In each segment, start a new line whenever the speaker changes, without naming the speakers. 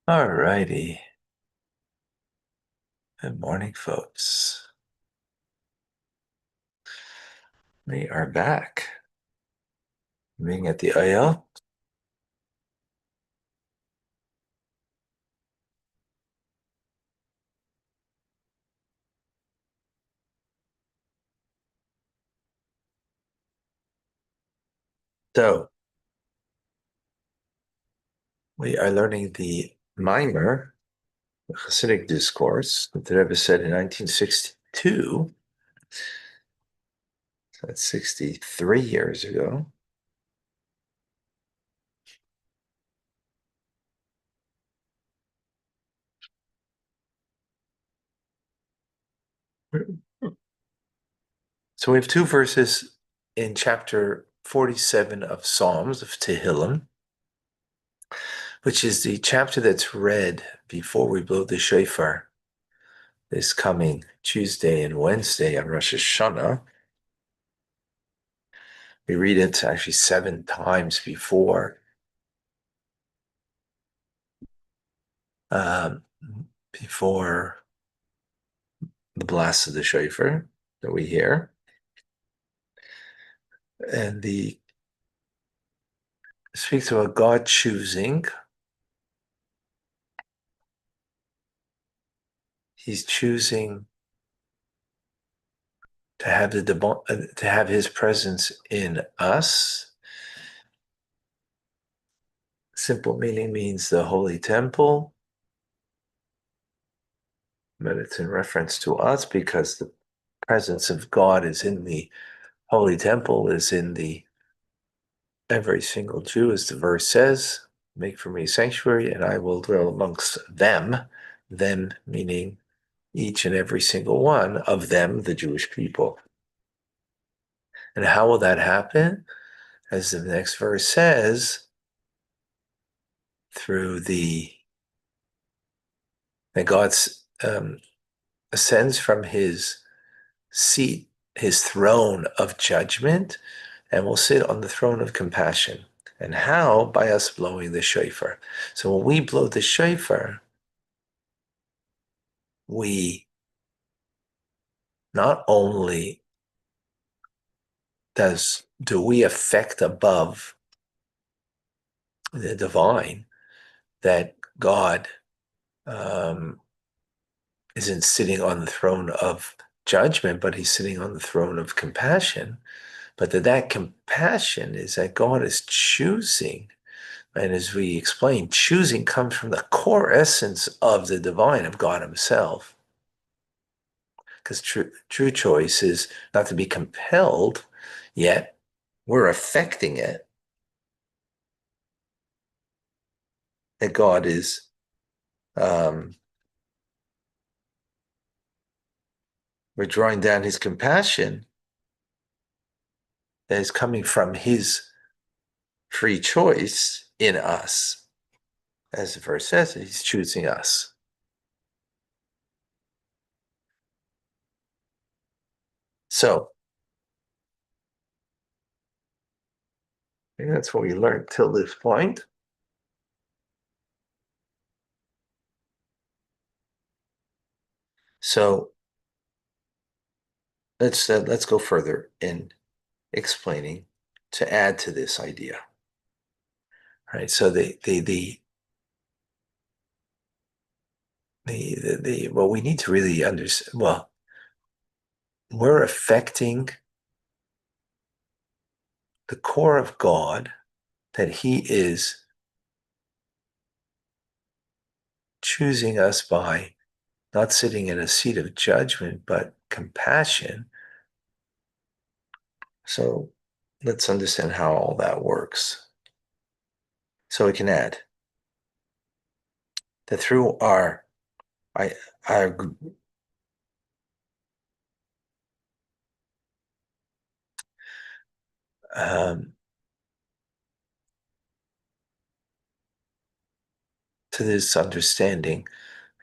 All righty. Good morning, folks. We are back. Being at the IL. So we are learning the Mimer, the Hasidic discourse that the Rebbe said in 1962. So that's 63 years ago. So we have two verses in chapter 47 of Psalms of Tehillim, which is the chapter that's read before we blow the shofar this coming Tuesday and Wednesday on Rosh Hashanah. We read it actually 7 times um, before the blast of the shofar that we hear. And the speaks about God choosing. He's choosing to have his presence in us. Simple meaning means the holy temple, but it's in reference to us because the presence of God is in the holy temple, is in the every single Jew, as the verse says, make for me a sanctuary and I will dwell amongst them meaning each and every single one of them, the Jewish people. And how will that happen? As the next verse says, through that God ascends from his seat, his throne of judgment, and will sit on the throne of compassion. And how? By us blowing the shofar. So when we blow the shofar, we not only do we affect above the divine that God isn't sitting on the throne of judgment, but he's sitting on the throne of compassion. But that compassion is that God is choosing. And as we explained, choosing comes from the core essence of the divine, of God himself. Because true choice is not to be compelled, yet we're affecting it. That God is we're drawing down his compassion that is coming from his free choice in us. As the verse says, he's choosing us. So, I think that's what we learned till this point. So, let's go further in explaining to add to this idea. Right. So what we need to really understand. Well, we're affecting the core of God, that he is choosing us by not sitting in a seat of judgment, but compassion. So let's understand how all that works. So we can add that through our um, to this understanding,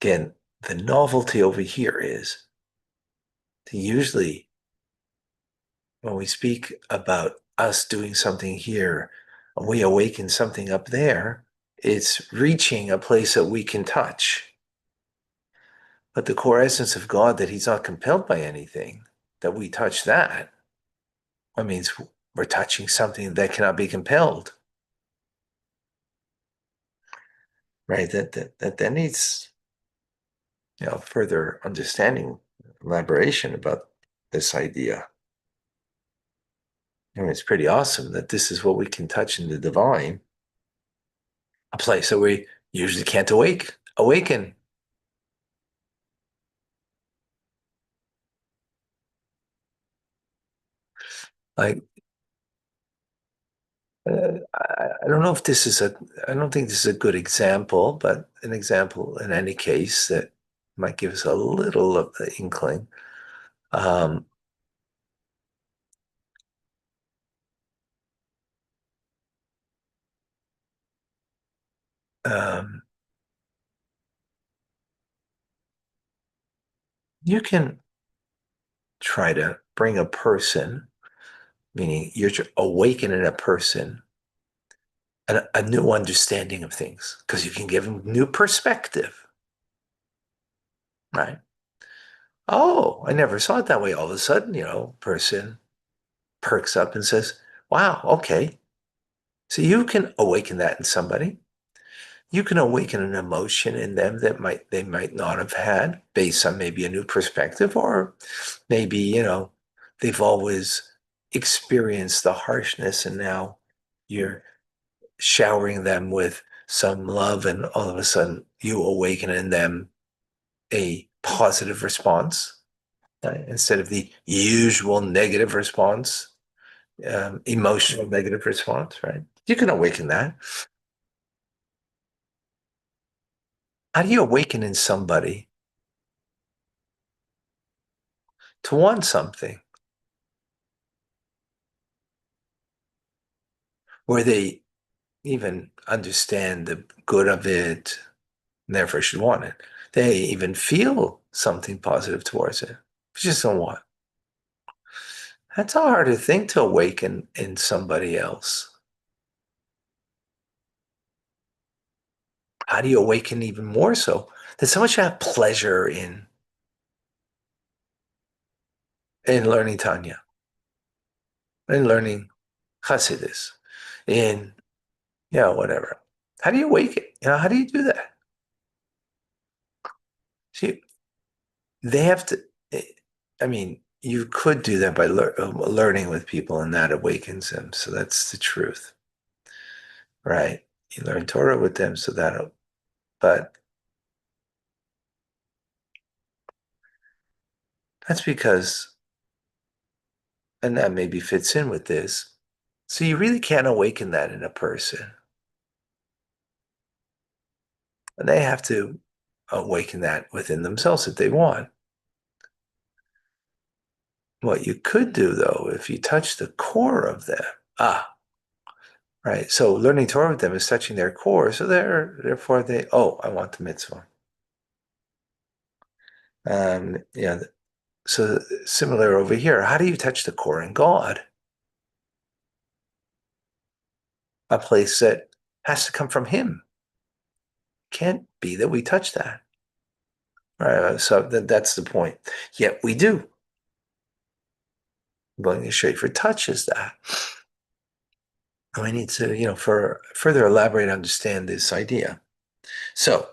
again, the novelty over here is to usually when we speak about us doing something here and we awaken something up there, It's reaching a place that we can touch. But the core essence of God, that he's not compelled by anything, that we touch that, means we're touching something that cannot be compelled. Right? That needs further understanding, elaboration about this idea. I mean, it's pretty awesome that this is what we can touch in the divine, a place that we usually can't awaken. Like, I don't know if this is I don't think this is a good example, but an example in any case that might give us a little of the inkling. Um, um, you can try to bring a person, meaning you're awakening a person, a new understanding of things, because you can give them new perspective, right? Oh, I never saw it that way. All of a sudden, person perks up and says, wow, okay. So you can awaken that in somebody. You can awaken an emotion in them that they might not have had based on maybe a new perspective, or maybe, they've always experienced the harshness and now you're showering them with some love, and all of a sudden you awaken in them a positive response, instead of the usual negative response, emotional negative response, right? You can awaken that. How do you awaken in somebody to want something where they even understand the good of it and therefore should want it? They even feel something positive towards it, but just don't want. That's a harder thing to awaken in somebody else. How do you awaken even more so that someone should have pleasure in learning Tanya, in learning Chassidus, in whatever? How do you awaken? How do you do that? See, they have to. I mean, you could do that by learning with people, and that awakens them. So that's the truth, right? You learn Torah with them, so that. But that's because, and that maybe fits in with this. So you really can't awaken that in a person, and they have to awaken that within themselves if they want. What you could do, though, if you touch the core of them, right. So learning Torah with them is touching their core. So therefore I want the mitzvah. Yeah. So similar over here. How do you touch the core in God? A place that has to come from Him. Can't be that we touch that. Right. So that's the point. Yet we do. Going straight for touches that. And we need to, for further elaborate, understand this idea. So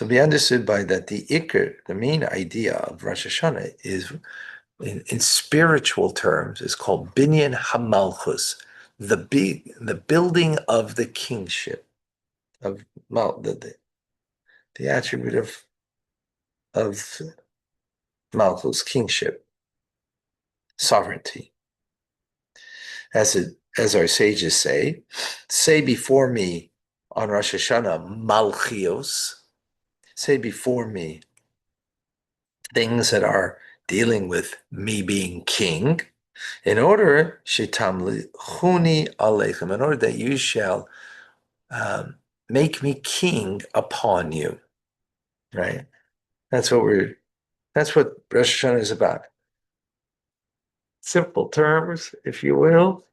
be understood by that the Iker, the main idea of Rosh Hashanah is, in spiritual terms, is called Binyan Hamalchus, the building of the kingship, of the attribute of Malchus, kingship, sovereignty. As our sages say before me on Rosh Hashanah, Malchios, say before me things that are dealing with me being king, in order shitamlichuni aleichem, in order that you shall make me king upon you. Right? That's what Rosh Hashanah is about. simple terms, if you will.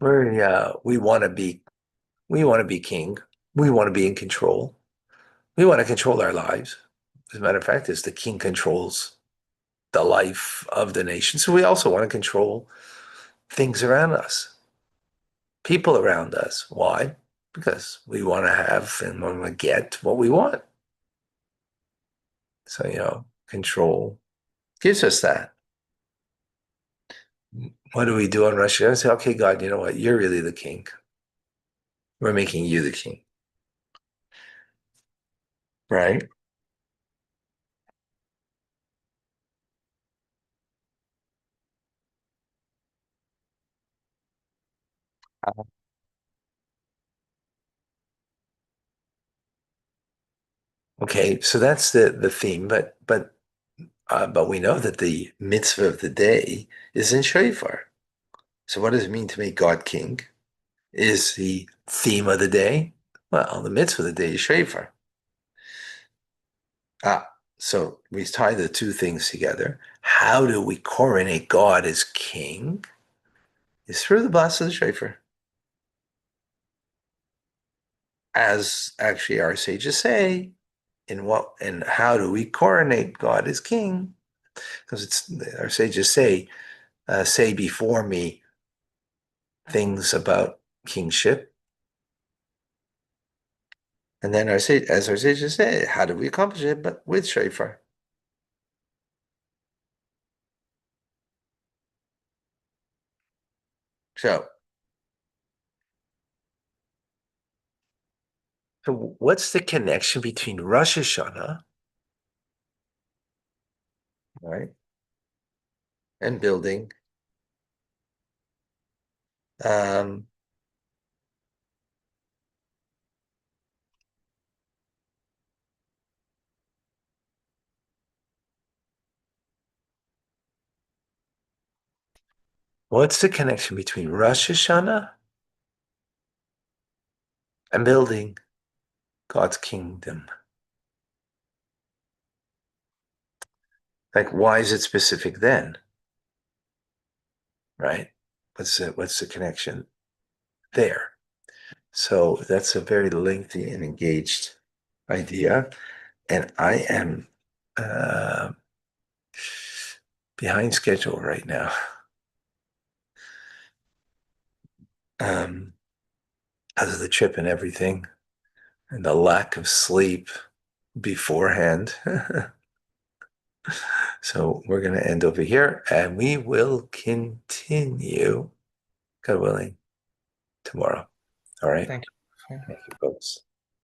We want to be king. We want to be in control. We want to control our lives. As a matter of fact, as the king controls the life of the nation, so we also want to control things around us, people around us. Why? Because we want to have and want to get what we want. So, control gives us that. What do we do on Rosh Hashanah? Say, okay, God, you know what? You're really the king. We're making you the king. Right? Okay, so that's the theme, but we know that the mitzvah of the day is in shofar. So what does it mean to make God king? Is the theme of the day? Well, the mitzvah of the day is shofar. So we tie the two things together. How do we coronate God as king? Is through the blast of the shofar. As actually our sages say, and how do we coronate God as king? Because it's our sages say before me things about kingship. And then as our sages say, how do we accomplish it? But with shofar. So what's the connection between Rosh Hashanah, right, and building? Um, what's the connection between Rosh Hashanah and building God's kingdom? Like, why is it specific then? Right? What's the connection there? So that's a very lengthy and engaged idea, and I am uh, behind schedule right now because of the trip and everything, and the lack of sleep beforehand. So we're going to end over here, and we will continue, God willing, tomorrow. All right.
Thank you.
Thank you, folks.